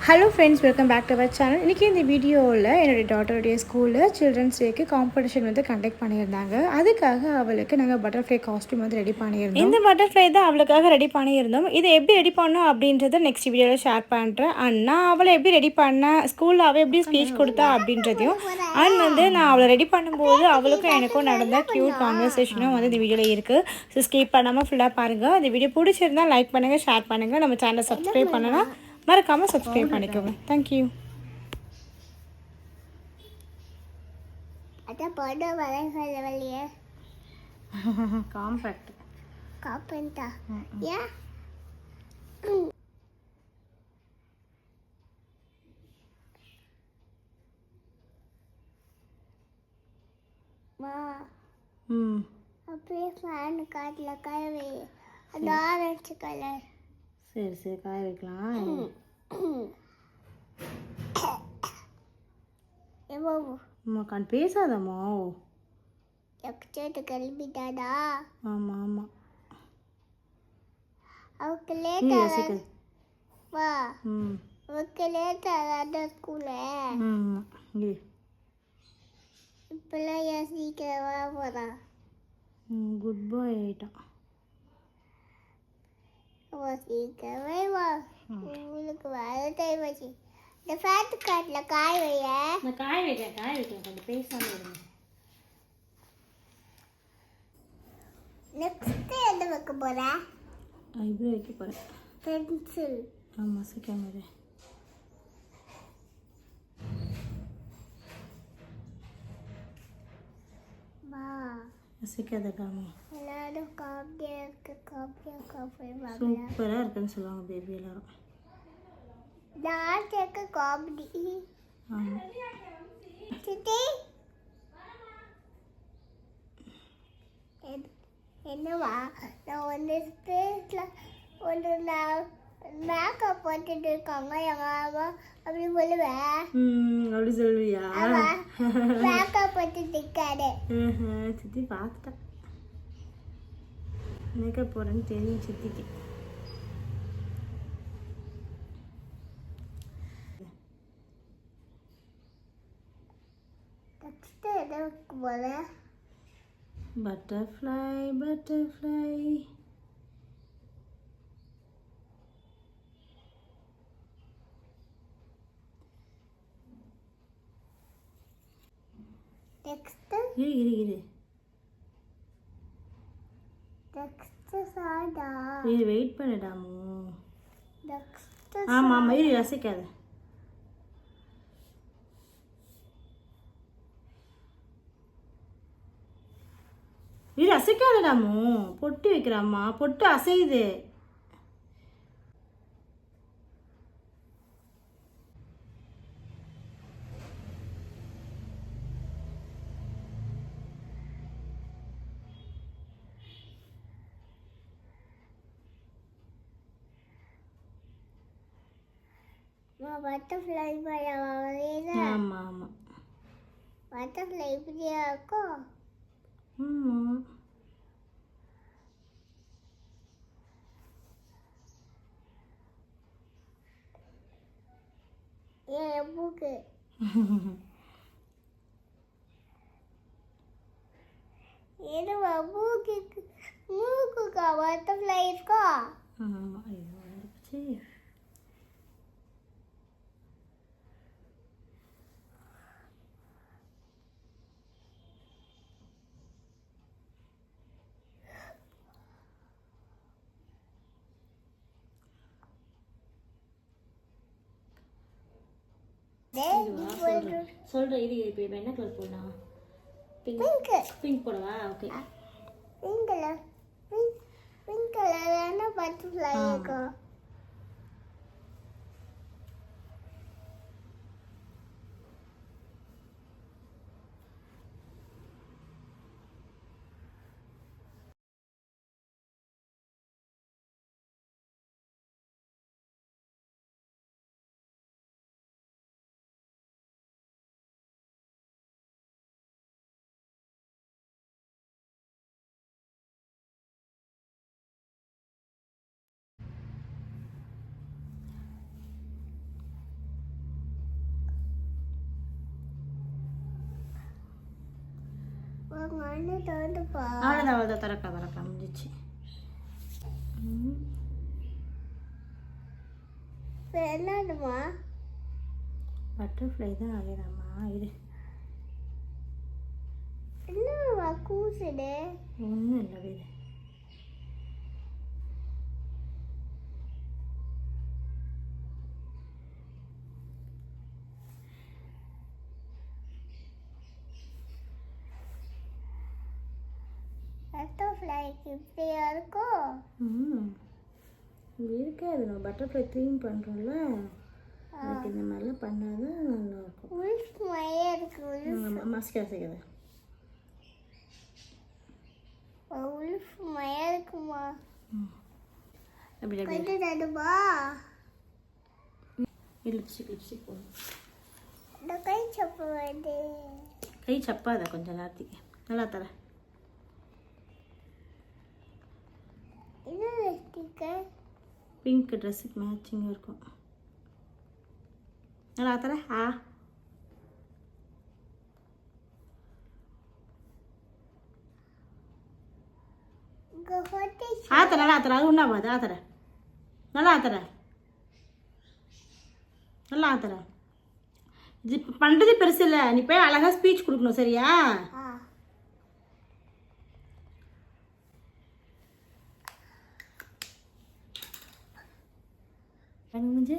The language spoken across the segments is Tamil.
Hello friends, welcome back to our channel. இன்றைக்கி இந்த வீடியோவில் என்னுடைய டாட்டருடைய ஸ்கூலில் சில்ட்ரன்ஸ் டேக்கு காம்படிஷன் வந்து கண்டக்ட் பண்ணியிருந்தாங்க. அதுக்காக அவளுக்கு நாங்கள் பட்டர்ஃப்ளை காஸ்ட்யூம் வந்து ரெடி பண்ணியிருந்தோம். இந்த பட்டர்ஃப்ளை தான் அவளுக்காக ரெடி பண்ணியிருந்தோம். இதை எப்படி ரெடி பண்ணோம் அப்படின்றத நெக்ஸ்ட் வீடியோவில் ஷேர் பண்ணுறேன். அண்ட் நான் அவளை எப்படி ரெடி பண்ணேன், ஸ்கூலில் அவள் எப்படி ஸ்பீச் கொடுத்தா அப்படின்றதையும், அண்ட் வந்து நான் அவளை ரெடி பண்ணும்போது அவளுக்கும் எனக்கும் நடந்த க்யூட் கான்வர்சேஷனும் வந்து இந்த வீடியோவில் இருக்குது. ஸோ ஸ்கிப் பண்ணாமல் ஃபுல்லாக பாருங்கள். இந்த வீடியோ பிடிச்சிருந்தால் லைக் பண்ணுங்கள், ஷேர் பண்ணுங்கள். நம்ம சேனலை சப்ஸ்கிரைப் பண்ணலாம், மறக்காமல் சப்ஸ்கிரைப் பண்ணிக்கோங்க. தேங்க்யூ. காம்பேக்ட் காப்பேண்டா ஏன் மா அப்படியே ஃபேன் காட்டில் காய வை. அது ஆரஞ்சு கலர். சரி சரி, காய வைக்கலாம். அம்மா கான் பேசாதம்மா. எக்ஸ்டேட்டு கிளம்பிட்டாடா. ஆமாம் ஆமாம், அவருக்கு லேட் ஆகாது. வா, அவருக்கு லேட் ஆகாத ஸ்கூலு. இப்பெல்லாம் ஏன் சீக்கிரமா போகிறான்? குட் பாய் ஆயிட்டான். சீக்கிரமே வா, உங்களுக்கு வேலை டைம் ஆச்சு. இந்த ஃபேட்டு காட்டில் காய வைய. நான் காய வைக்கிறேன் கொஞ்சம் பேசாமல் இருங்க. நெக்ஸ்ட் என்ன வைக்க போற? ஐப்ரோ வைக்க போகிறேன். பென்சில். ஆமாம், சீக்கிரம். ரசிக்காதடாமா. எல்லாரும் காப்பியா இருக்கு, காப்பியா சூப்பராக இருக்குன்னு சொல்லுவாங்க பேபி எல்லாரும். நான் சேர்க்க காமெடி. ஆமாம் சித்தி என்னவா, நான் வந்து ஸ்பேஸில் ஒன்று மேக்கப் போட்டுட்டு இருக்காங்க எங்க அம்மா, அப்படி சொல்லுவேன். அப்படி சொல்லுவியா? மேக்கப் போட்டுட்டு இருக்காரு. சித்தி பார்த்துட்டேன், மேக்கப் போடுறேன்னு தெரியும் சித்திக்கு. நெக்ஸ்ட் எதை வைக்க போறேன்? பட்டர்ஃப்ளை. நெக்ஸ்ட் இரு நெக்ஸ்ட் சாடா. இது வெயிட் பண்ணிடாமோ. நெக்ஸ்ட் ஆமாம், இரு ரசிக்காத. இது அசைக்காதடாமோ, பொட்டு வைக்கிறாம்மா, பொட்டு அசையுது. பட்டர்ஃப்ளை வரையில. ஆமாம் ஆமாம், பட்டர்ஃப்ளை இப்படியா இருக்கும்? ஆமாம். ஏன் மூக்கு? என்னவா மூக்குக்கா பட்டர்ஃப்ளை இருக்கா? ஆமாம், ஐயோ சரி. சொல்கிறேன், இது இப்போ என்ன கலர் போடலாம்? பிங்க் போடவா? ஓகே, பிங்க் கலர் பட்டர்ஃப்ளை இருக்கும். மண்ணு தோண்டுப்பா. அவ்வளோதான் திறக்கலாம் முடிஞ்சிச்சு. என்னதுமா? பட்டர்ஃப்ளை தான் அலையலாமா? இது என்னவா கூசுது? ஒன்றும் இல்லை இது. பட்டர்ஃப்ளைக்கு இப்படியா இருக்கும்? இருக்காது. நம்ம பட்டர்ஃப்ளை க்ளீன் பண்ணுறோம்ல, அதுக்கு இந்த மாதிரிலாம் பண்ணாதான் நல்லாயிருக்கும். உல்ஃப் மாதிரியே இருக்கு. மஸ்கா செய்யுது. உல்ஃப் மாதிரியே இருக்குமா? அப்படி கொஞ்சம் தடுப்பா. லிப்ஸ்டிக் போடணும். இந்த கை சப்பு வருது. கை சப்பாத கொஞ்சம் நேரத்துக்கு. நல்லா தர. இது ஸ்டிக்கர் பிங்க் ட்ரெஸ்ஸுக்கு மேட்சிங்காக இருக்கும். நல்லா தர. நல்லா ஆத்தர. அது ஒன்றாவது ஆத்தர. நல்லா ஆத்தர. நல்லா ஆத்தர. இது பண்ணுறது பெருசு இல்லை. நீ போய் அழகாக ஸ்பீச் கொடுக்கணும், சரியா? முடிஞ்சு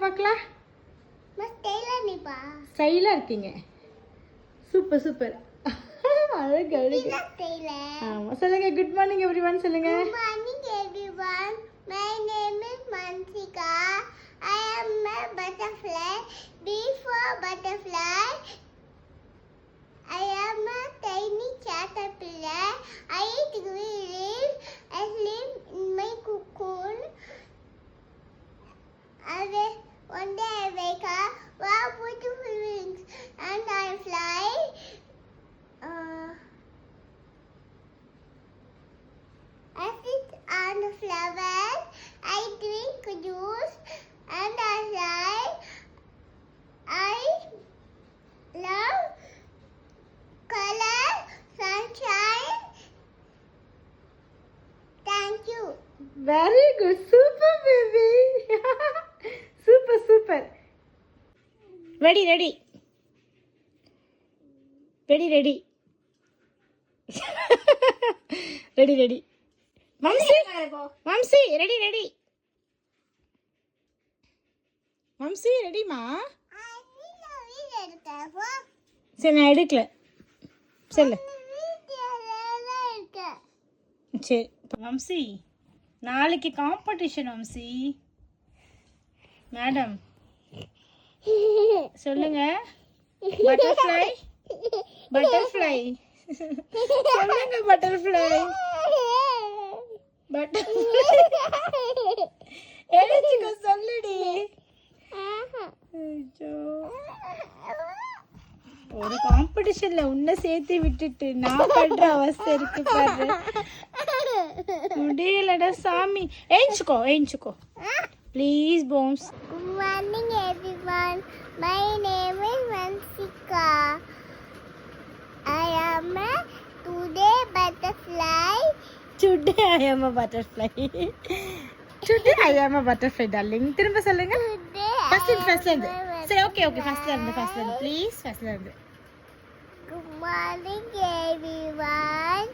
பார்க்கலாம். ஸ்டைலாக இருக்கீங்க. Super super. அழகு அழகு. ஆமாம், சொல்லுங்க. குட் மார்னிங் எவ்ரிவன் சொல்லுங்க. Good morning everyone. My name is Mansika. I am a butterfly. B for butterfly. I am a tiny caterpillar. I eat green leaves. I live in my cocoon. One day I wake up, wow, beautiful wings, and I fly. I sit on the flowers, I drink juice, and I fly. I love color, sunshine. Thank you. Very good. Super baby. Super. Ready. Ready. Mamsi, ready. Mamsi, ready மா? சரி, நான் எடுக்கல. சொல்லு. சரி வம்சி, நாளைக்கு காம்படிஷன் வம்சி. மேடம் சொல்லுங்க. பட்டர்ஃப்ளை சொல்லுங்க. பட்டர்ஃப்ளை எழுச்சிக்க சொல்லுடி. ஒரு காம்படிஷன்ல உன்னை சேர்த்து விட்டுட்டு நான் பண்ற அவஸ்தை இருக்கு பாரு. முடியலடா சாமி. ஏஞ்சுக்கோ ப்ளீஸ் போம்ஸ். Good morning everyone. My name is Mansika. I am a today butterfly. Today I am a butterfly. Today I am a butterfly, darling. திரும்ப சொல்லுங்க. Today First I இருந்து am a சரி ஓகே butterfly. ஃபர்ஸ்ட்ல இருந்து ப்ளீஸ் ஃபர்ஸ்ட்ல இருந்து. Good morning, everyone.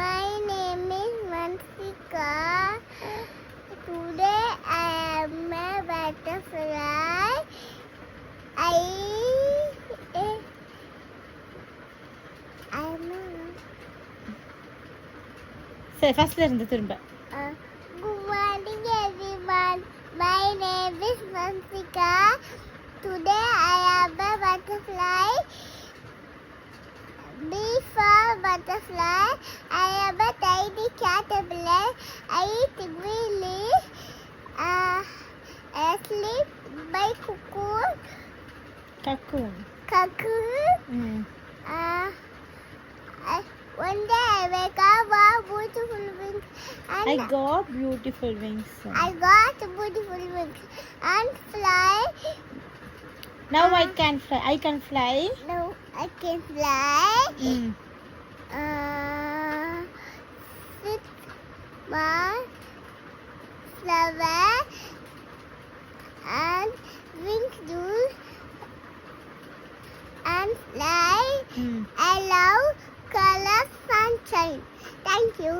My name is Mansika. Today I am a butterfly. I am சரி ஃபர்ஸ்ட்ல இருந்து திரும்ப. good morning, everyone. My name is Mansika. Today I am a butterfly. Before butterfly, I am a tiny caterpillar. I eat green leaves. I sleep by cocoon. Cocoon. Cocoon. One day I wake up, wow, beautiful wings. And I got beautiful wings. I got beautiful wings and fly. Now I can fly. I can fly. Now I can fly. Sit my flower and wings do and fly. I love color sunshine. Thank you.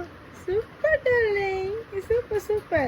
Super darling. Super.